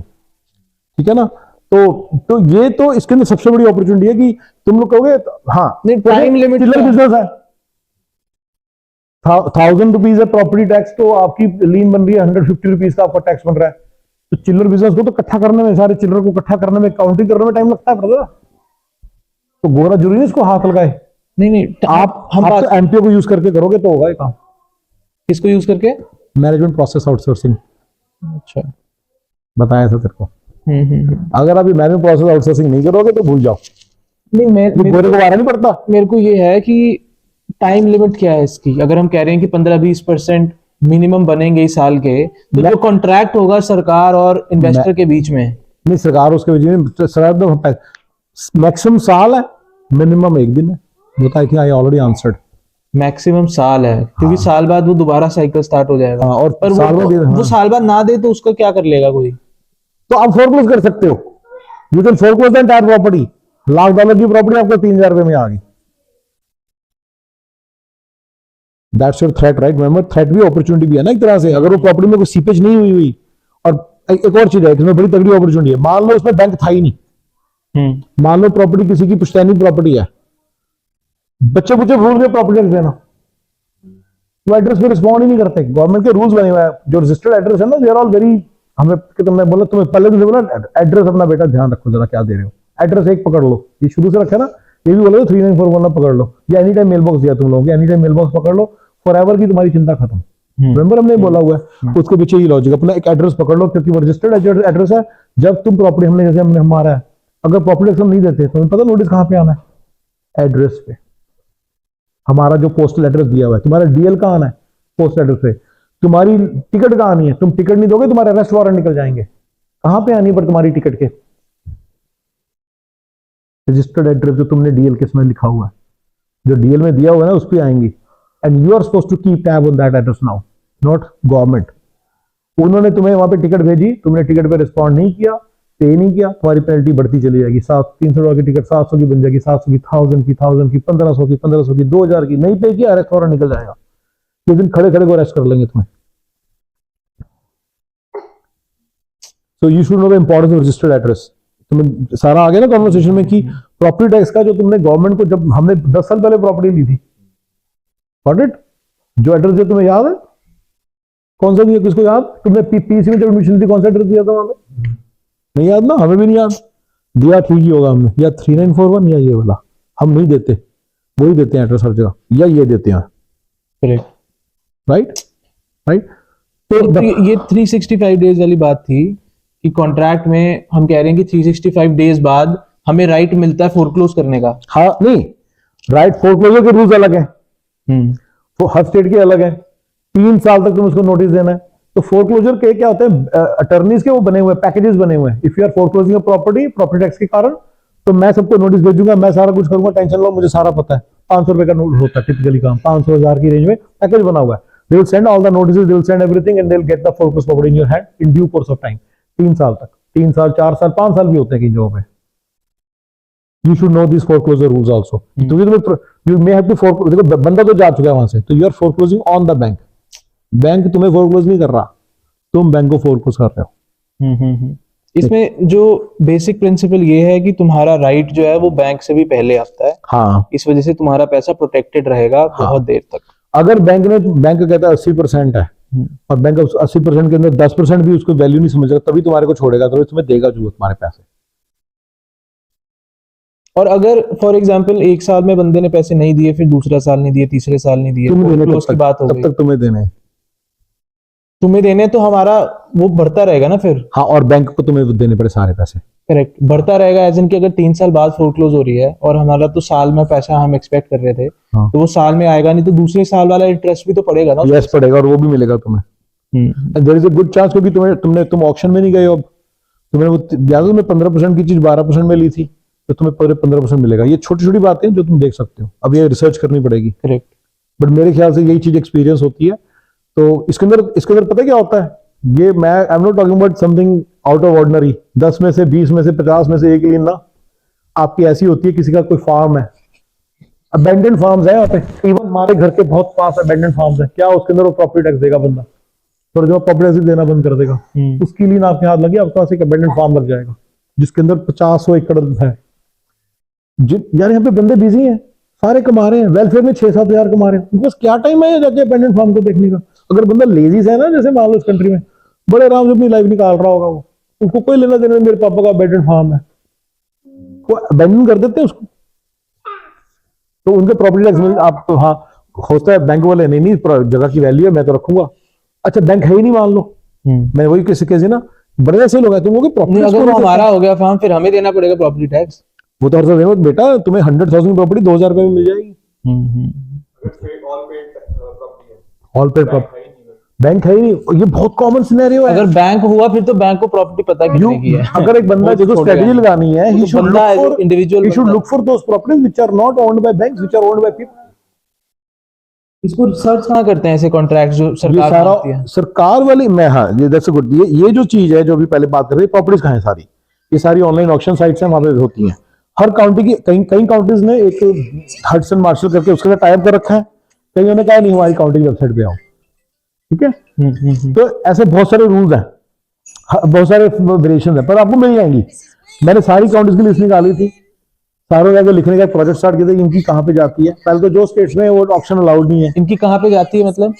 ठीक है ना। तो ये तो इसके अंदर सबसे बड़ी अपॉर्चुनिटी है कि तुम लोग कहोगे हाँ नहीं, टाइम लिमिट चिल्लर बिजनेस है, 1,000 रुपीज है प्रॉपर्टी टैक्स, तो आपकी लीन बन रही है 150 रुपीज का आपका टैक्स बन रहा है। तो चिल्लर बिजनेस को तो इकट्ठा करने में, सारे चिल्लर को इकट्ठा करने में, काउंटिंग करने में टाइम लगता है ब्रदर। तो गोरा जरूरी है इसको हाथ लगाए। नहीं, आप तो एमपीओ को यूज करके करोगे तो होगा ये काम। किसको यूज करके? Management process outsourcing. अच्छा, बताया था तेरे को। अगर आप ये मैनेजमेंट प्रोसेस आउटसोर्सिंग नहीं करोगे तो भूल जाओ। नहीं, गोरे को वारा नहीं पड़ता। मेरे को ये है कि टाइम लिमिट क्या है इसकी? अगर हम कह रहे हैं कि 15-20% मिनिमम बनेंगे इस साल के, तो जो कॉन्ट्रैक्ट होगा सरकार और इन्वेस्टर के बीच में, नहीं सरकार उसके बीच में, सरकार मैक्सिमम साल है, मिनिमम 1 दिन है। बता कि आई ऑलरेडी आंसर्ड। मैक्सिमम साल है, क्योंकि साल बाद वो दोबारा साइकिल स्टार्ट हो जाएगा। और पर वो साल बाद ना दे तो उसका क्या कर लेगा कोई? तो आप फोरक्लोज कर सकते हो। You can foreclose the entire property. $1,00,000 की प्रॉपर्टी आपको 3,000 रुपए में आ गई। That's your threat, right? Remember, threat भी अपॉर्चुनिटी भी है ना एक तरह से। अगर वो प्रॉपर्टी में कोई सीपेज नहीं हुई और एक और चीज है इसमें बड़ी तगड़ी अपॉर्चुनिटी है। मान लो उसमें बैंक था ही नहीं, मान लो प्रॉपर्टी किसी की पुश्तैनी प्रॉपर्टी है, बच्चे भूल गए प्रॉपर्टी टैक्स देना, तो एड्रेस पे रिस्पॉन्ड ही नहीं करते। गवर्नमेंट के रूल्स बने हुए हैं, जो रजिस्टर्ड एड्रेस है ना, दे आर ऑल वेरी, हमें तुमने बोला, तुम्हें पहले तुमसे बोला एड्रेस अपना बेटा ध्यान रखो जरा क्या दे रहे हो। एड्रेस एक पकड़ लो, ये शुरू से रखा ना, ये भी बोला 3941 पकड़ लो, या एनी टाइम मेल बॉक्स दिया तुम लोग, एनी टाइम मेल बॉक्स पकड़ लो, फॉरएवर की तुम्हारी चिंता खत्म। रिमेंबर हमने बोला हुआ है, उसके पीछे ये लॉजिक, अपना एक एड्रेस पकड़ लो, क्योंकि वो रजिस्टर्ड एड्रेस है। जब तुम प्रॉपर्टी, हमने जैसे हमने हमारा है, अगर प्रॉपर्टी टैक्स हम नहीं देते, तुम्हें पता नोटिस कहां पे आना है? एड्रेस पे। हमारा जो पोस्टल एड्रेस दिया हुआ है, तुम्हारा डीएल कहां आना है? पोस्टल एड्रेस पे। तुम्हारी टिकट कहां आनी है? तुम टिकट नहीं दोगे, तुम्हारे अरेस्ट वारंट निकल जाएंगे। कहां पे आनी है पर तुम्हारी टिकट के? रजिस्टर्ड एड्रेस जो तुमने डीएल के इसमें लिखा हुआ है, जो डीएल में दिया हुआ है ना, उस पे आएंगी। And you are supposed to keep tab on that address now, not government. उन्होंने तुम्हें वहां पे टिकट भेजी, तुमने टिकट पे रिस्पॉन्ड नहीं किया, पे नहीं किया, तुम्हारी पेनल्टी बढ़ती चली जाएगी। $300 की टिकट 700 की बन जाएगी, 700 की, 1000 की, 1500 की, 1500 की, 2000 की। नहीं पे किया, अरेस्ट वारंट निकल जाएगा। उस दिन खड़े खड़े को अरेस्ट कर लेंगे तुम्हें। So you should know the importance of registered address. तुम्हें सारा आ गया ना कॉन्वर्सेशन में कि प्रॉपर्टी टैक्स का जो तुमने गवर्नमेंट को, जब हमने 10 साल पहले प्रॉपर्टी ली थी, गॉट इट? जो एड्रेस दिया तुम्हें याद है? कौन सा दिया? किसको याद? तुमने पीसी में जब एडमिशन थी कौन सा एड्रेस दिया था वहां पे? नहीं याद ना? हमें भी नहीं याद। दिया ठीक ही होगा हमने, या 3941 या ये वाला। हम नहीं देते, वही देते हैं एड्रेस हर जगह, या ये देते हैं। Right right. तो ये 365 डेज वाली बात थी कि कॉन्ट्रैक्ट में हम कह रहे हैं कि 365 डेज बाद हमें राइट मिलता है फोरक्लोज करने का। हाँ, नहीं, राइट, फोरक्लोजर के रूल्स अलग हैं, वो हर स्टेट के अलग हैं। 3 साल तक तुम उसको नोटिस देना है। तो फोरक्लोजर के क्या होते हैं, अटर्नीज के वो बने हुए पैकेजेस बने हुए हैं। If you are foreclosing a property tax के कारण, तो मैं सबको नोटिस भेजूंगा, मैं सारा कुछ करूंगा, टेंशन लो, मुझे सारा पता है। 500 रुपए का नोटिस होता है टिपिकली काम, 500,000 की रेंज में पैकेज बना हुआ है। They will send all the notices, they will send everything, and they'll get the foreclosed property in your hand in due course of time. 3 साल तक, 3 साल, 4 साल, 5 साल भी होते हैं कई जगहों पे। You should know these foreclosure rules also. क्योंकि तुम्हें, you may have to foreclose, देखो बंदा तो जा चुका है वहां से, तो you are foreclosing on the bank. Bank तुम्हें foreclose नहीं कर रहा, तुम बैंक को foreclose कर रहे हो। इसमें जो बेसिक प्रिंसिपल ये है कि तुम्हारा राइट जो है वो बैंक से भी पहले आता है। हाँ, इस वजह से तुम्हारा पैसा प्रोटेक्टेड रहेगा बहुत देर तक। अगर बैंक कहता है 80% है, और बैंक 80% के अंदर 10% भी उसको वैल्यू नहीं समझ रहा, तभी तुम्हारे को छोड़ेगा, तभी तुम्हें देगा जो तुम्हारे पैसे। और अगर फॉर एग्जांपल 1 साल में बंदे ने पैसे नहीं दिए, फिर दूसरा साल नहीं दिए, तीसरे साल नहीं दिए, तुम्हें की बात हो गई, तब तक तुम्हें देने, तो हमारा वो बढ़ता रहेगा ना फिर। हाँ, और बैंक को तुम्हें देने पड़े सारे पैसे। करेक्ट, बढ़ता रहेगा। एज इन कि अगर 3 साल बाद फोरक्लोज हो रही है और हमारा तो साल में पैसा हम एक्सपेक्ट कर रहे थे, हाँ, तो वो साल में आएगा नहीं, तो दूसरे साल वाला इंटरेस्ट भी तो पड़ेगा ना। यस, पड़ेगा, और वो भी मिलेगा तुम्हें। There is a good chance, क्योंकि तुम ऑक्शन में नहीं गए, अब तुमने वो ज्यादा, तुम्हें 15% की चीज 12% में ली थी, तो तुम्हें पूरे 15% मिलेगा। ये छोटी छोटी बातें जो तुम देख सकते हो, अब ये रिसर्च करनी पड़ेगी। करेक्ट, बट मेरे ख्याल से यही चीज एक्सपीरियंस होती है। तो इसके अंदर पता क्या होता है, ये मैं I am not talking about something out of ordinary. 10 में से 20 में से 50 में से एक लीन ना आपकी ऐसी होती है, किसी का कोई फार्म है, अबेंडेंट फार्म्स है यहाँ पे, इवन हमारे घर के बहुत पास अबेंडेंट फार्म्स है, क्या उसके अंदर वो प्रॉपर्टी टैक्स देगा बंदा, और जो प्रॉपर्टी टैक्स देना बंद कर देगा, उसकी लीन आपके हाथ लगी, आपके पास एक अबेंडेंट फार्म लग जाएगा जिसके अंदर 50-100 एकड़ है। यार यहाँ पे बंदे बिजी हैं, सारे कमा रहे हैं, वेलफेयर में 6-7 हजार कमा रहे हैं, उनको क्या टाइम है जाके अबेंडेंट फार्म को देखने का। अगर बंदा लेजी है ना, जैसे मान लो इस कंट्री में बड़े आराम से अपनी लाइफ निकाल रहा होगा, वो उसको कोई लेना देना, मेरे पापा का अबेंडेंट फार्म है, वो अबेंडन कर देते हैं उसको, तो उनके प्रॉपर्टी टैक्स में आप तो हाँ होता है, बैंक वाले नहीं जगह की वैल्यू है मैं तो रखूंगा, अच्छा बैंक है ही नहीं मान लो, मैं वही कैसे ना बड़े ऐसे लोग हैं, तुम लोग प्रॉपर्टी अगर वो हमारा हो गया फार्म फिर हमें देना पड़ेगा प्रॉपर्टी टैक्स। वो तो हर समय बेटा तुम्हें 100,000 की प्रॉपर्टी 2,000 रुपए में मिल जाएगी। ऑल पेड प्रॉपर्टी, बैंक है ही नहीं, ये बहुत कॉमन सिनेरियो है। अगर बैंक हुआ फिर तो बैंक को प्रॉपर्टी पता कितने की है। अगर एक बंदा जिसको स्ट्रेटजी लगानी है, he should बंदा look for individual, he should look for those properties which are not owned by banks, which are owned by people. इसको रिसर्च कहाँ करते हैं ऐसे कॉन्ट्रैक्ट जो ये सरकार सारा बनाती है? सरकार वाली मैं हाँ ये दैट्स गुड, ये जो चीज है जो अभी पहले बात कर रहे थे, प्रॉपर्टीज कहाँ है सारी, ये सारी ऑनलाइन ऑक्शन साइट्स हैं, वहां पे होती हैं। हर काउंटी की कई काउंटीज ने एक हडसन मार्शल करके उसके साथ टाइप कर रखा है, कईयों ने कहा नहीं हमारी काउंटी की वेबसाइट पे आओ, ठीक है। तो ऐसे बहुत सारे रूल्स हैं, बहुत सारे वेरिएशन है, पर आपको मिल जाएंगी। मैंने सारी काउंटीज की लिस्ट निकाली थी, सारों जाकर लिखने का प्रोजेक्ट स्टार्ट किया था, इनकी कहाँ पे जाती है। पहले तो जो स्टेट्स में वो ऑप्शन अलाउड नहीं है, इनकी कहाँ पे जाती है मतलब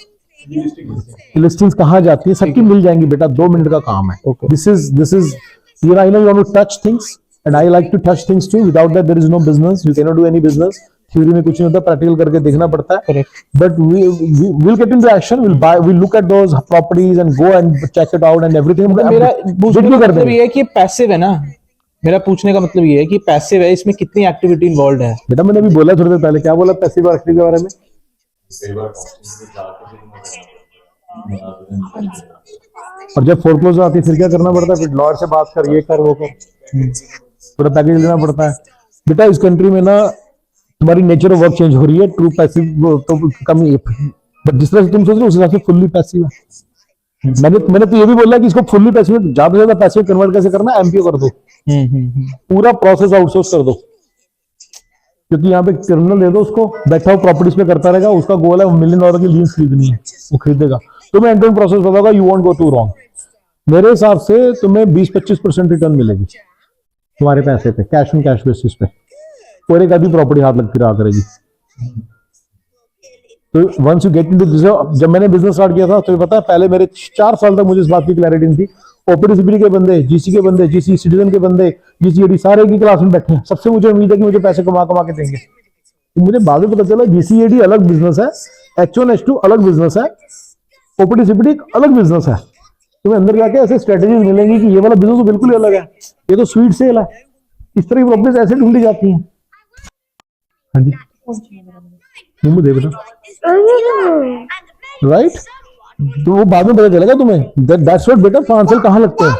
लिस्टिंग्स कहाँ जाती है, सबकी मिल जाएंगी बेटा, 2 मिनट का काम है। This is you know I know you want to touch things and I like to touch things too, without that there is no business, you can not do any business. Theory में कुछ नहीं होता, practical करके देखना पड़ता है, but we will get into action, will look at those properties and go and check it out and everything. मेरा पूछने का मतलब ये है कि पैसिव है ना, मेरा पूछने का मतलब ये है कि पैसिव है, इसमें कितनी एक्टिविटी इन्वॉल्व है? बेटा मैंने अभी बोला थोड़ी देर पहले, क्या बोला पैसिव एक्टिविटी के बारे में? और जब फोरक्लोजर आती है फिर क्या करना पड़ता है, फिर लॉयर से बात कर, ये कर वो कर, पूरा पैकेज लेना पड़ता है। बेटा इस कंट्री में ना तुम्हारी नेचर ऑफ वर्क चेंज हो रही है, ट्रू पैसिव तो कम ही है, बट जिस तरह से तुम सोच रहे हो उस हिसाब से फुल्ली पैसिव है। मैंने तो ये भी बोला कि इसको फुल्ली पैसिव, ज्यादा से ज्यादा पैसिव कन्वर्ट कैसे करना है, एमपीओ कर दो, पूरा प्रोसेस आउटसोर्स कर दो, क्योंकि यहाँ पे क्रिमिनल दे दो उसको, बैठा हुआ प्रॉपर्टीज पे करता रहेगा, उसका गोल है $1 मिलियन की लीज खरीदनी है, वो खरीदेगा, तुम्हें एंड टू एंड प्रोसेस बताओगा, you won't go to wrong. मेरे हिसाब से तुम्हें 20-25% रिटर्न मिलेगी तुम्हारे पैसे पे, कैश ऑन कैश बेसिस पे, और एक आधी प्रॉपर्टी हाथ लगती रहा करेगी। तो once you get into this, जब मैंने बिजनेस स्टार्ट किया था तो पता है पहले मेरे 4 साल तक मुझे इस बात की क्लैरिटी नहीं थी, ओपीडीसीपी के बंदे, जीसी के बंदे, जीसी सिटीजन के बंदे, जीसीएडी सारे की क्लास में बैठे हैं, सबसे मुझे उम्मीद है कि मुझे पैसे कमा के देंगे। तो मुझे बाद में पता चला जीसीएडी अलग बिजनेस है, H1 H2 अलग बिजनेस है, ओपीडीसीपी एक अलग बिजनेस है। तुम्हें अंदर जाके ऐसे स्ट्रेटेजीज मिलेंगी कि ये वाला बिजनेस तो बिल्कुल ही अलग है, ये तो स्वीट सेल है, इस तरह की प्रॉपर्टीज ऐसे ढूंढी जाती हैं। हाँ जी मुंह दे बेटा, राइट, तो वो बाद में पता चलेगा तुम्हें, दैट्स व्हाट बेटा फाइनेंशियल कहाँ लगते हैं,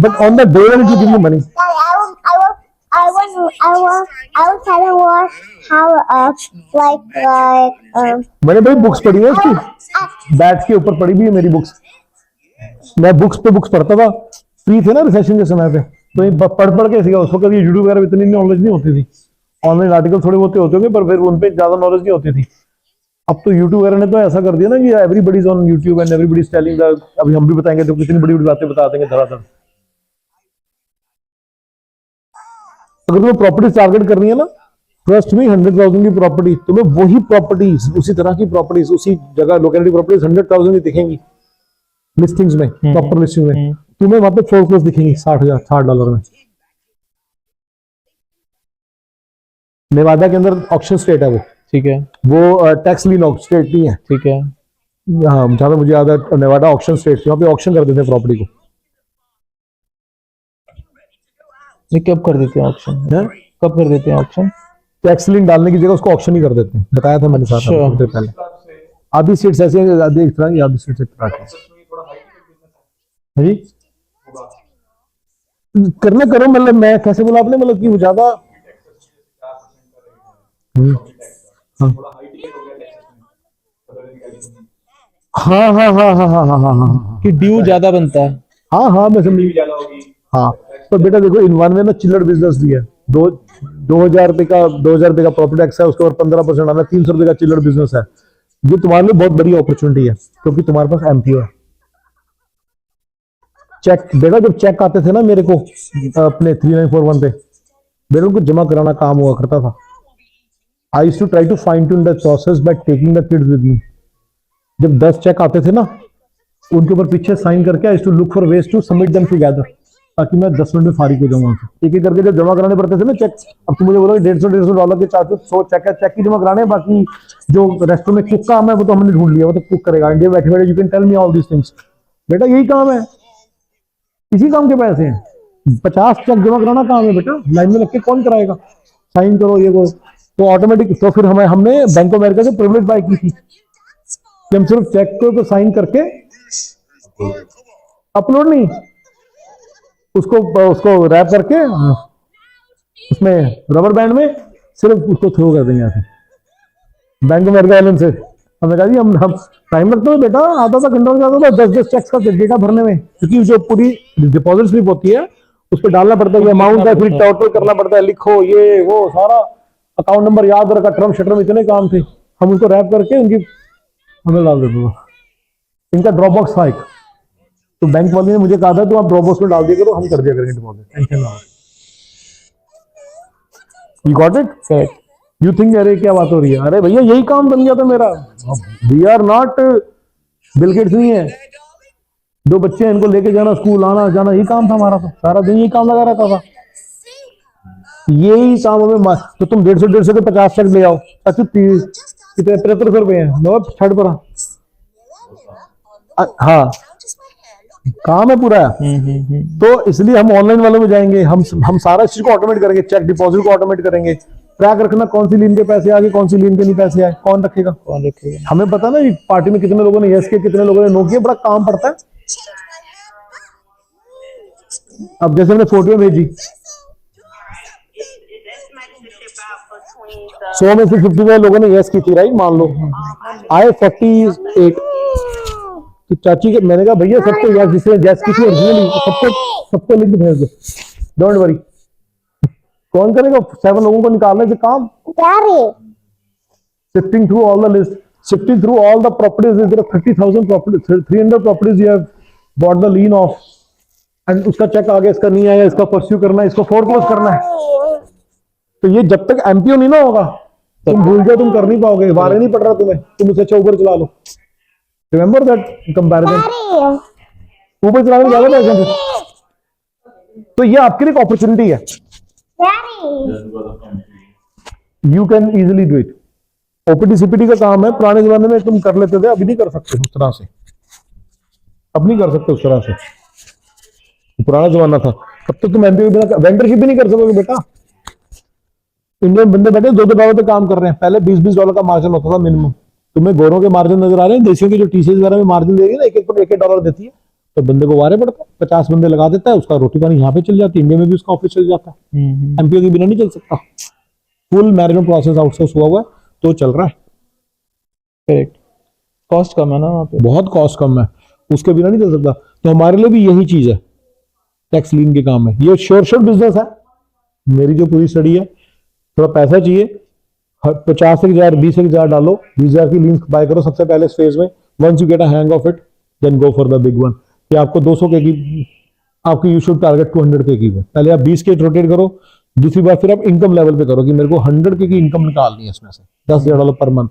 but on the day when you give me money. I was telling what how मैंने भाई बुक्स पढ़ी है उसकी, बैठ के ऊपर पढ़ी भी है मेरी बुक्स, मैं बुक्स पे बुक्स पढ़ता था, फ्री थे ना रिसेशन के समय पे, तो ये पढ़ के सीखा। उसको कभी यूट्यूब वगैरह इतनी नॉलेज नहीं होती थी, ऑनलाइन आर्टिकल थोड़े बहुत होते होंगे पर फिर उन पे ज्यादा नॉलेज नहीं होती थी। अब तो यूट्यूब वगैरह ने तो ऐसा कर दिया ना कि everybody is on YouTube and everybody is telling, अभी हम भी बताएंगे तो कितनी बड़ी बड़ी बातें बता देंगे धड़ाधड़। अगर तुम्हें प्रॉपर्टी टारगेट करनी है ना, ट्रस्ट में 100,000 की प्रॉपर्टी, तुम्हें वही प्रॉपर्टीज, उसी तरह की प्रॉपर्टीज, उसी जगह लोकेलिटी प्रॉपर्टीज 100,000 की दिखेंगी लिस्टिंग्स में, प्रॉपर लिस्टिंग में, तुम्हें वहां पे फोरक्लोज दिखेंगी $60,000 में। नेवादा के अंदर ऑक्शन स्टेट है वो, ठीक है, वो टैक्स लीन स्टेट नहीं है, ठीक है, हाँ जहां मुझे याद है नेवादा ऑक्शन स्टेट, वहां पे ऑक्शन कर देते हैं प्रॉपर्टी को। ये कब कर देते हैं ऑक्शन? कब कर देते हैं ऑक्शन? टैक्स लीन डालने की जगह उसको ऑक्शन ही कर देते हैं, बताया था मैंने साथ में थोड़ी देर पहले। आधी सीट्स ऐसी हैं, आधी एक तरह की, आधी सीट्स एक तरह की। जी करना करो, मतलब मैं कैसे बोला आपने, मतलब कि वो ज्यादा हाँ हाँ हाँ हाँ हाँ हाँ हाँ हाँ कि ड्यू ज्यादा बनता है। हाँ हाँ मैं समझ गया। हाँ तो बेटा देखो इनवन में ना चिल्लर बिजनेस भी है। 2,000 रुपए का प्रॉफिट टैक्स है, उसके ऊपर 15% आना, 300 रुपए का चिल्लर बिजनेस है। ये तुम्हारे लिए बहुत बड़ी अपॉर्चुनिटी है क्योंकि तुम्हारे पास एमपीओ है। चेक बेटा जब चेक आते थे ना मेरे को अपने 3941 पे, मेरे को जमा कराना काम हुआ करता था। I used to try to fine tune the process by taking the kids with me. जब 10 चेक आते थे ना, उनके ऊपर पीछे साइन करके I used to look for ways to submit them together, ताकि मैं 10 मिनट में फारिग हो जाऊँ वहां से। एक एक करके जब जमा कराने पड़ते थे ना चेक, अब तुम मुझे बोलो $150 के 400 चेक है, चेक ही जमा कराने हैं, बाकी जो रेस्टोरेंट में कुक काम है वो तो हमने ढूंढ लिया, वो तो कुक करेगा। इंडिया बैठे बैठे you can tell me all these things. बेटा यही काम है, इसी काम के पैसे हैं। 50 चेक जमा कराना काम है बेटा, लाइन में लग के कौन कराएगा, साइन करो ये करो। तो ऑटोमेटिक, तो फिर हमने बैंक ऑफ अमेरिका से प्रिविलेज बाय की थी कि हम सिर्फ चेक को साइन करके, अपलोड नहीं, उसको उसको रैप करके उसमें रबर बैंड में सिर्फ उसको थ्रो कर देंगे ऐसे बैंक ऑफ अमेरिका वाले से। हमने कहा जी हम टाइम लगता है बेटा, आधा आधा घंटा लग जाता था 10-10 चेक्स का डेटा भरने में, क्योंकि जो पूरी डिपॉजिट स्लिप होती है उस पर डालना पड़ता है, अमाउंट है, फिर टोटल करना पड़ता है, लिखो ये वो सारा, अकाउंट नंबर याद रखा, ट्रम शटर में इतने काम थे। हम उसको रैप करके उनकी हमें डाल देते थे। इनका ड्रॉप बॉक्स था एक, तो बैंक वाले ने मुझे कहा था तो आप ड्रॉप बॉक्स में डाल दिया करो, हम कर दिया करेंगे डिपॉजिट, टेंशन ना हो। You got it? Correct. You think अरे क्या बात हो रही है, अरे भैया यही काम बन गया था मेरा। We are not Bill Gates नहीं है। 2 बच्चे हैं, इनको लेके जाना स्कूल, आना जाना, यही काम था हमारा, तो सारा दिन यही काम लगा रहता था, यही काम हमें। तो तुम 150 के 50 चेक ले आओ, अच्छा कितने 7300 रुपए हैं, लो छठ पर। हाँ काम है पूरा। तो इसलिए हम ऑनलाइन वालों में जाएंगे, हम सारा चीज को ऑटोमेट करेंगे, चेक डिपॉजिट को ऑटोमेट करेंगे, ट्रैक रखना कौन सी लीन के पैसे आगे, कौन सी लीन के नहीं पैसे आए, कौन रखेगा, कौन रखेगा। हमें पता ना पार्टी में कितने लोगों ने यस किया, कितने लोगों ने नो किया, बड़ा काम पड़ता है। अब जैसे मैंने फोटो भेजी, 100 में से 55 लोगों ने यस की थी, राइट, मान लो आए 48। तो चाची के मैंने कहा भैया सबको यस, जिसने यस की थी ओरिजिनली सबको लिंक भेज दो, डोंट वरी। कौन करेगा 7 लोगों को निकालने से काम? Sifting through all the list, sifting through all the properties, there are 30,000 properties, 300 properties you have bought the lien of, and उसका चेक आ गया, इसका नहीं आया, इसका परस्यू करना है, इसको फोरक्लोज करना है। तो ये जब तक एमपीओ नहीं ना होगा तुम भूल जाओ, तुम कर नहीं पाओगे, वारे नहीं पड़ रहा तुम्हें, तुम उसे अच्छा ऊबर चला लो। रिमेंबर दैट कंपैरिजन, ऊबर चलाने में ज्यादा पैसे हैं। तो ये आपके लिए एक अपॉर्चुनिटी है, you can easily do it. OPD CPD का काम है, पुराने जमाने में तुम कर लेते थे, अभी नहीं कर सकते उस तरह से, अब नहीं कर सकते उस तरह से, पुराना जमाना था। अब तो तुम एमपीओ बिना वेंडरशिप भी नहीं कर सकोगे बेटा। इंडिया में बंदे बैठे $2 पे काम कर रहे हैं, पहले $20 का मार्जिन होता था मिनिमम। तुम्हें गोरों के मार्जिन नजर आ रहे हैं, देशियों की जो टीसीएस वगैरह में मार्जिन देगी ना, $1 देती है, तो बंदे को वारे पड़ता है, 50 बंदे लगा देता है, उसका रोटी पानी यहाँ पे चल जाती है, इंडिया में भी उसका ऑफिस चल जाता है। एमपीओ के बिना नहीं चल सकता, फुल मैनेजमेंट प्रोसेस आउटसोर्स हुआ हुआ है तो चल रहा है। करेक्ट, कॉस्ट कम है ना वहाँ पे, बहुत कॉस्ट कम है, उसके बिना नहीं चल सकता। तो हमारे लिए भी यही चीज है, टैक्स लीन के काम है, ये श्योर बिजनेस है। मेरी जो पूरी स्टडी है, थोड़ा पैसा चाहिए, 50,000 20,000 डालो, 20,000 की लीन बाय करो सबसे पहले इस फेज में। Once you get a hang of it then go for the big one. कि आपको 200 के की, आपकी यू शुड टारगेट 200 के की, पहले आप 20 के रोटेट करो, दूसरी बार फिर आप इनकम लेवल पे करो कि मेरे को 100 के की इनकम निकालनी है इसमें से, $10,000 पर मंथ।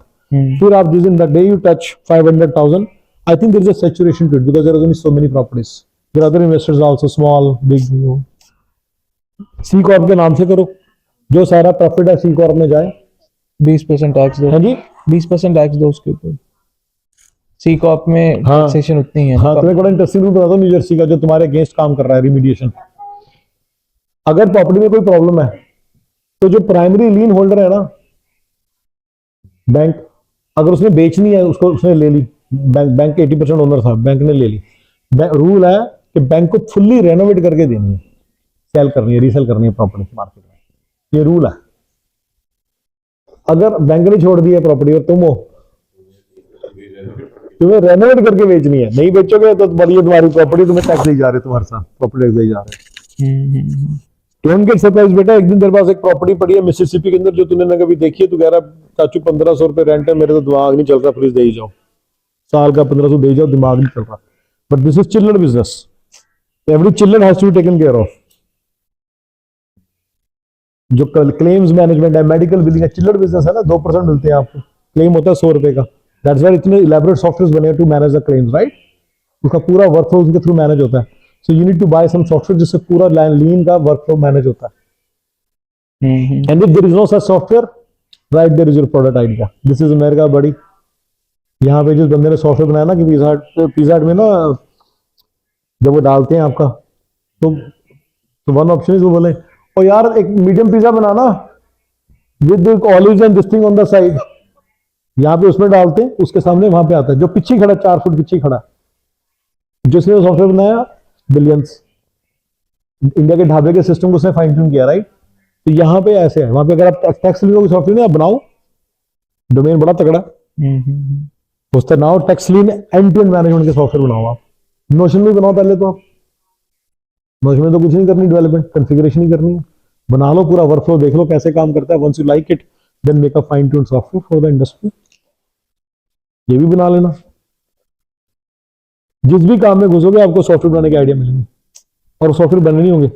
फिर आप जिस दिन the day you touch 500,000, I think there is a saturation to it because there are only so many properties, there are other investors also, small big new. C corp के नाम से करो, जो सारा प्रॉफिट है सी कॉर्प में जाए, 20% tax दो। हाँ जी, 20% टैक्स दो उसके ऊपर। सी कॉर्प में हाँ, टैक्सेशन उतनी है। हाँ, तुम्हें बड़ा इंटरेस्टिंग रूल बता दो न्यू जर्सी का, जो तुम्हारे अगेंस्ट काम कर रहा है, रिमीडिएशन। अगर प्रॉपर्टी में कोई प्रॉब्लम है तो जो प्राइमरी लीन होल्डर है ना, बैंक, अगर उसने बेचनी है, उसको उसने ले ली, बैंक 80% ओनर था, बैंक ने ले ली, रूल है कि बैंक को फुल्ली रेनोवेट करके देनी है, सेल करनी है, रीसेल करनी है प्रॉपर्टी मार्केट में, ये रूल है। अगर बैंक ने छोड़ दी है प्रॉपर्टी और तुम हो, तुम्हें रेनोवेट करके बेचनी है, नहीं बेचोगे तो तुम्हारी प्रॉपर्टी तुम्हें टैक्स दी जा रहे, तुम्हारे साथ प्रॉपर्टी टैक्स दी जा रहे। डोंट गेट सरप्राइज बेटा, एक दिन तेरे पास एक प्रॉपर्टी पड़ी है मिसिसिपी के अंदर जो तूने ना कभी देखी है, तू कह रहा चाचू 1500 रुपए रेंट है, मेरे तो दिमाग नहीं चल रहा, प्लीज दे ही जाओ, साल का 1500 दे ही जाओ, दिमाग नहीं चल रहा। But this is children business, every children has to be taken care of. जो क्लेम्स मैनेजमेंट है, मेडिकल बिलिंग है, चिल्ड्रन बिजनेस है ना, 2% मिलते हैं आपको, क्लेम होता है 100 रुपए का। दैट्स व्हाई इतने इलैबोरेट सॉफ्टवेयर बने to manage the claims, right? उसका पूरा वर्कफ्लो उनके थ्रू मैनेज होता है। So you need to buy some software जिससे पूरा लीन का वर्कफ्लो मैनेज होता है। And if there is no such software, right there is your product idea. This is America बड़ी। यहाँ पे जिस बंदे ने सॉफ्टवेयर बनाया ना कि पिज़्ज़ा हट में ना जब वो डालते हैं आपका, तो वन ऑप्शन इज वो बोले और यार एक medium pizza banana with olives and this thing on the side, यहाँ पे उसमें डालते हैं, उसके सामने वहां पे आता है जो पीछे खड़ा, 4 फुट पीछे खड़ा, जिसने सॉफ्टवेयर बनाया बिलियंस। इंडिया के ढाबे के सिस्टम को उसने फाइन ट्यून किया, राइट? तो यहाँ पे ऐसे है, वहां पे अगर आप टैक्स लीन सॉफ्टवेयर नहीं आप बनाओ, डोमेन बड़ा तगड़ा उसका now tax lien end to end management के सॉफ्टवेयर बनाओ आप। नोशन में बनाओ पहले तो आप, नोशन में तो कुछ नहीं करनी, डेवलपमेंट कॉन्फ़िगरेशन ही करनी है, बना लो पूरा वर्कफ्लो, देख लो कैसे काम करता है। Once you like it then make a fine tune software for the industry. ये भी बना लेना, जिस भी काम में घुसोगे आपको सॉफ्टवेयर बनाने के आइडिया मिलेंगे और सॉफ्टवेयर बनने नहीं होंगे।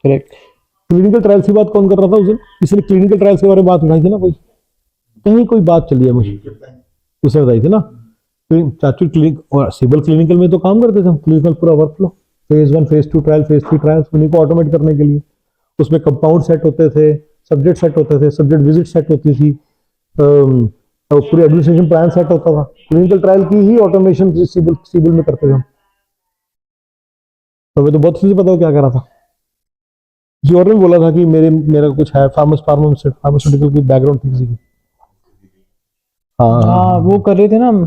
करेक्ट। क्लिनिकल ट्रायल्स की बात कौन कर रहा था उस दिन? किसी ने क्लिनिकल ट्रायल्स के बारे में बात उठाई थी ना, कोई कहीं कोई बात चली है मुझे, उसने बताई थी ना। तो चाचू क्लिनिक और सिविल क्लिनिकल में तो काम करते थे हम, क्लिनिकल पूरा workflow, phase 1 phase 2 trial, phase 3 trials, उन्हीं को ऑटोमेट करने के लिए उसमें कंपाउंड सेट होते थे, सब्जेक्ट सेट होते थे, सब्जेक्ट विजिट सेट होती थी, और पूरी एडमिनिस्ट्रेशन प्लान सेट होता था। क्लिनिकल ट्रायल की ही ऑटोमेशन सिविल में करते थे हम। तो हमें तो बहुत चीजें पता हो क्या कर रहा था। जी और ने बोला था कि मेरा कुछ है फार्मास्यूटिकल की बैकग्राउंड थी किसी की। हाँ वो कर रहे थे ना हम।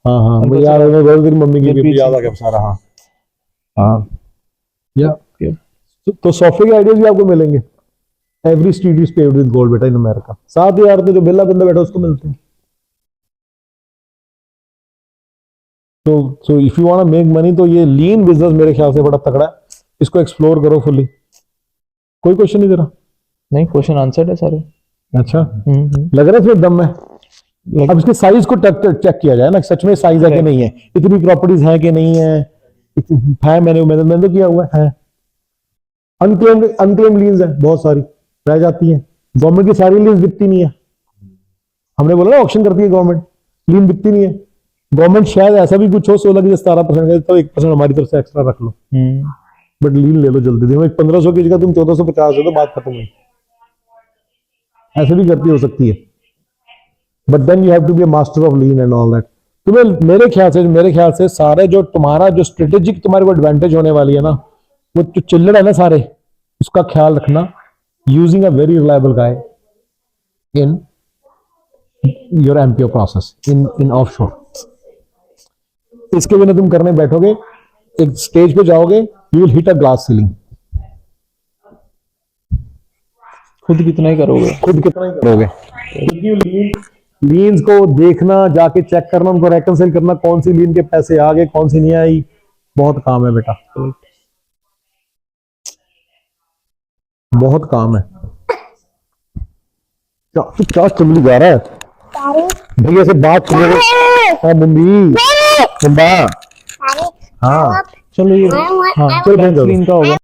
हाँ मुझे याद है, बहुत तेरी मम्मी की भी याद आ गया सारा। हाँ या तो सॉफ्टवेयर के आइडियाज भी आपको मिलेंगे। Every street is paved with gold बेटा इन अमेरिका। 7,000 तो जो बेला बंदा बैठा उसको मिलते हैं। तो if you want to make money तो ये लीन बिजनेस मेरे ख्याल से बड़ा तगड़ा है, इसको एक्सप्लोर करो फुल्ली। कोई क्वेश्चन नहीं तेरा? नहीं, क्वेश्चन आंसर्ड है सारे। अच्छा लग रहा है फिर दम है। अब इसके साइज को चेक किया जाए ना, सच में साइज है कि नहीं है, इतनी प्रॉपर्टीज है कि नहीं है, है मैंने तो किया हुआ है। अनक्लेम्ड लीन्स है बहुत सारी रह जाती हैं, गवर्नमेंट की सारी लीन्स बिकती नहीं है। हमने बोला ना ऑक्शन करती है गवर्नमेंट, लीन बिकती नहीं है। गवर्नमेंट शायद ऐसा भी कुछ हो 16 की 17% का, तो 1% हमारी तरफ से एक्स्ट्रा रख लो, बट लीन ले लो जल्दी दे। 1500 की जगह तुम 1450 दे दो, बात खत्म हुई। ऐसे भी करती हो सकती है, but then you have to be a master of lien and all that. तुम्हें मेरे ख्याल से सारे जो तुम्हारा जो स्ट्रेटेजिक तुम्हारे को एडवांटेज होने वाली है ना, वो जो चिल्लर है ना सारे, उसका ख्याल रखना using a very reliable guy in your MPO process in offshore. इसके बिना तुम करने बैठोगे, एक स्टेज पे जाओगे, you will hit a glass ceiling. खुद कितना ही करोगे। लीन्स को देखना, जाके चेक करना, उनको रेकंसिल करना, कौन सी लीन के पैसे आ गए, कौन सी नहीं आई, बहुत काम है बेटा, बहुत काम है। क्या चमली जा रहा है भैया से बात करो। हाँ मुंबा, हाँ चलो ये I want चल लीन का होगा।